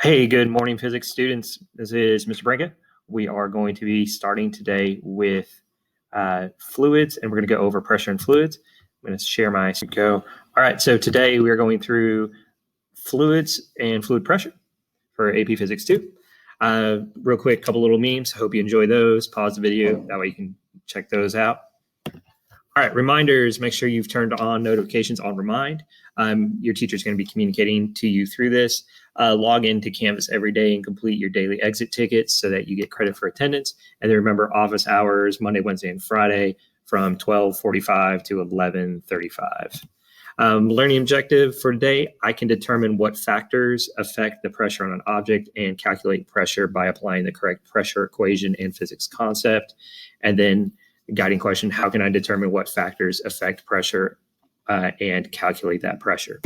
Hey, good morning, physics students. This is Mr. Branca. We are going to be starting today with fluids, and we're going to go over pressure and fluids. I'm going to share my go. All right, so today we are going through fluids and fluid pressure for AP Physics 2. Real quick, couple little memes. Hope you enjoy those. Pause the video. That way you can check those out. All right, reminders, make sure you've turned on notifications on Remind. Your teacher's going to be communicating to you through this. Log into Canvas every day and complete your daily exit tickets so that you get credit for attendance. And then remember office hours, Monday, Wednesday, and Friday from 12:45 to 11:35. Learning objective for today, I can determine what factors affect the pressure on an object and calculate pressure by applying the correct pressure equation and physics concept. And then guiding question, how can I determine what factors affect pressure and calculate that pressure?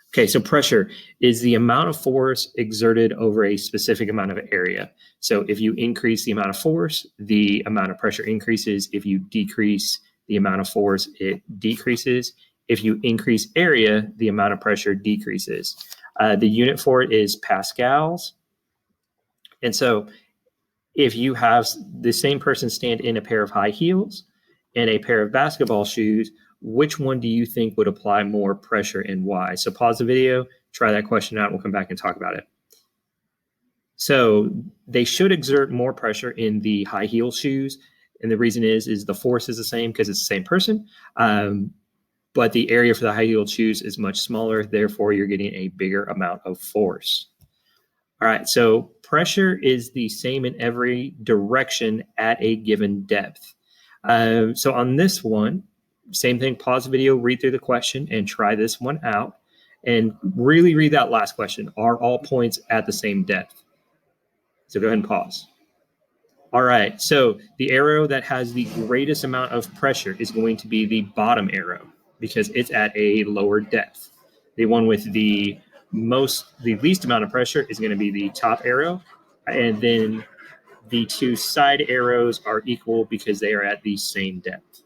Okay, so pressure is the amount of force exerted over a specific amount of area. So if you increase the amount of force, the amount of pressure increases. If you decrease the amount of force, it decreases. If you increase area, the amount of pressure decreases. The unit for it is pascals. And so if you have the same person stand in a pair of high heels and a pair of basketball shoes, which one do you think would apply more pressure and why? So pause the video, try that question out. We'll come back and talk about it. So they should exert more pressure in the high heel shoes. And the reason is the force is the same because it's the same person. But the area for the high heel shoes is much smaller. Therefore, you're getting a bigger amount of force. All right, so pressure is the same in every direction at a given depth. So on this one, same thing, pause the video, read through the question, and try this one out. And really read that last question. Are all points at the same depth? So go ahead and pause. All right, so the arrow that has the greatest amount of pressure is going to be the bottom arrow because it's at a lower depth. The one with the least amount of pressure is going to be the top arrow, and then the two side arrows are equal because they are at the same depth.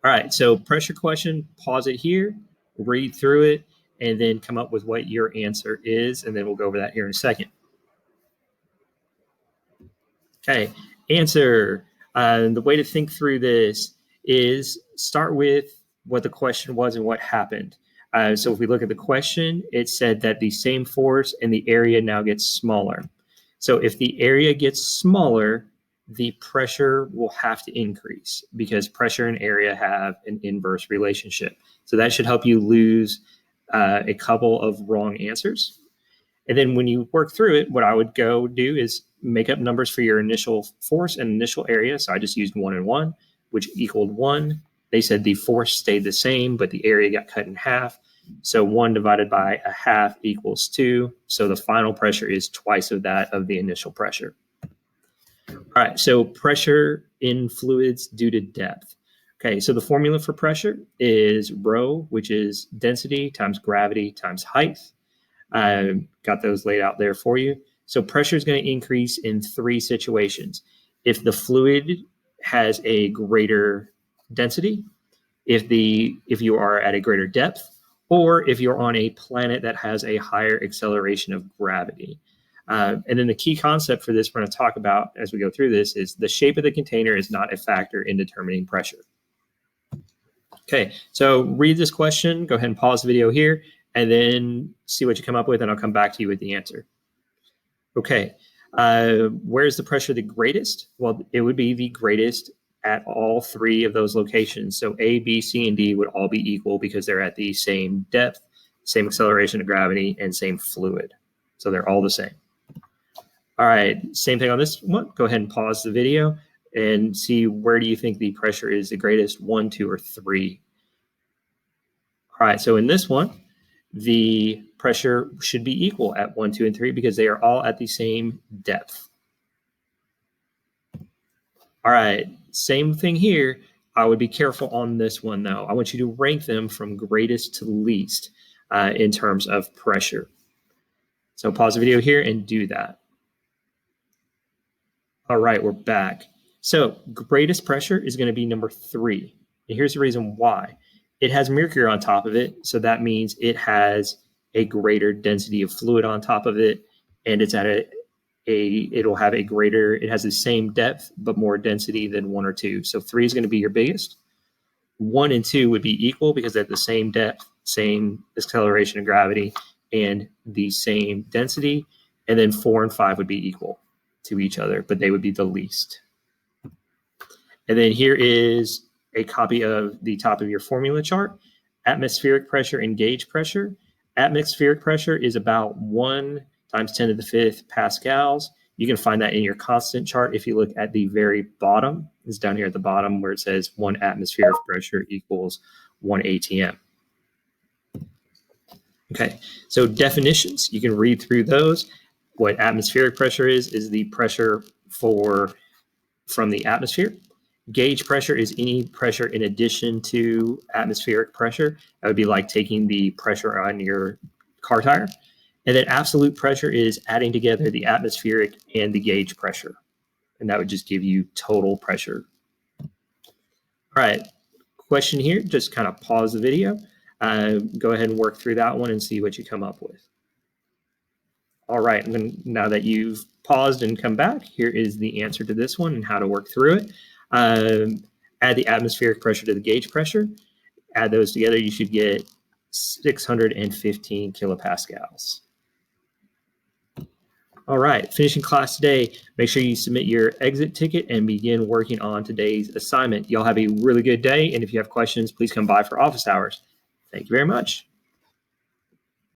All right, so pressure question, pause it here, read through it, and then come up with what your answer is, and then we'll go over that here in a second. Okay, answer. The way to think through this is start with what the question was and what happened. So if we look at the question, it said that the same force and the area now gets smaller. So if the area gets smaller, the pressure will have to increase because pressure and area have an inverse relationship. So that should help you lose a couple of wrong answers. And then when you work through it, what I would go do is make up numbers for your initial force and initial area. So I just used 1 and 1, which equaled 1. They said the force stayed the same, but the area got cut in half. So 1 divided by a half equals 2. So the final pressure is twice of that of the initial pressure. All right, so pressure in fluids due to depth. Okay, so the formula for pressure is rho, which is density times gravity times height. Got those laid out there for you. So pressure is going to increase in 3 situations. If the fluid has a greater density, if you are at a greater depth, or if you're on a planet that has a higher acceleration of gravity. And then the key concept for this we're going to talk about as we go through this is the shape of the container is not a factor in determining pressure. Okay, so read this question, go ahead and pause the video here, and then see what you come up with, and I'll come back to you with the answer. Okay, where's the pressure the greatest? Well, it would be the greatest at all 3 of those locations. So A, B, C, and D would all be equal because they're at the same depth, same acceleration of gravity, and same fluid. So they're all the same. All right, same thing on this one. Go ahead and pause the video and see where do you think the pressure is the greatest, 1, 2, or 3. All right, so in this one, the pressure should be equal at 1, 2, and 3 because they are all at the same depth. All right, same thing here. I would be careful on this one though. I want you to rank them from greatest to least in terms of pressure. So pause the video here and do that. All right, we're back. So greatest pressure is going to be number 3. And here's the reason why. It has mercury on top of it, so that means it has a greater density of fluid on top of it, and it's at it'll have it has the same depth, but more density than 1 or 2. So 3 is going to be your biggest. 1 and 2 would be equal because they're the same depth, same acceleration of gravity, and the same density. And then 4 and 5 would be equal to each other, but they would be the least. And then here is a copy of the top of your formula chart. Atmospheric pressure and gauge pressure. Atmospheric pressure is about 1 times 10 to the 5th pascals. You can find that in your constant chart if you look at the very bottom. It's down here at the bottom where it says 1 atmospheric pressure equals 1 ATM. Okay, so definitions, you can read through those. What atmospheric pressure is the pressure from the atmosphere. Gauge pressure is any pressure in addition to atmospheric pressure. That would be like taking the pressure on your car tire. And then absolute pressure is adding together the atmospheric and the gauge pressure. And that would just give you total pressure. All right, question here, just kind of pause the video. Go ahead and work through that one and see what you come up with. All right, now that you've paused and come back, here is the answer to this one and how to work through it. Add the atmospheric pressure to the gauge pressure. Add those together, you should get 615 kilopascals. All right, finishing class today, make sure you submit your exit ticket and begin working on today's assignment. Y'all have a really good day, and if you have questions, please come by for office hours. Thank you very much.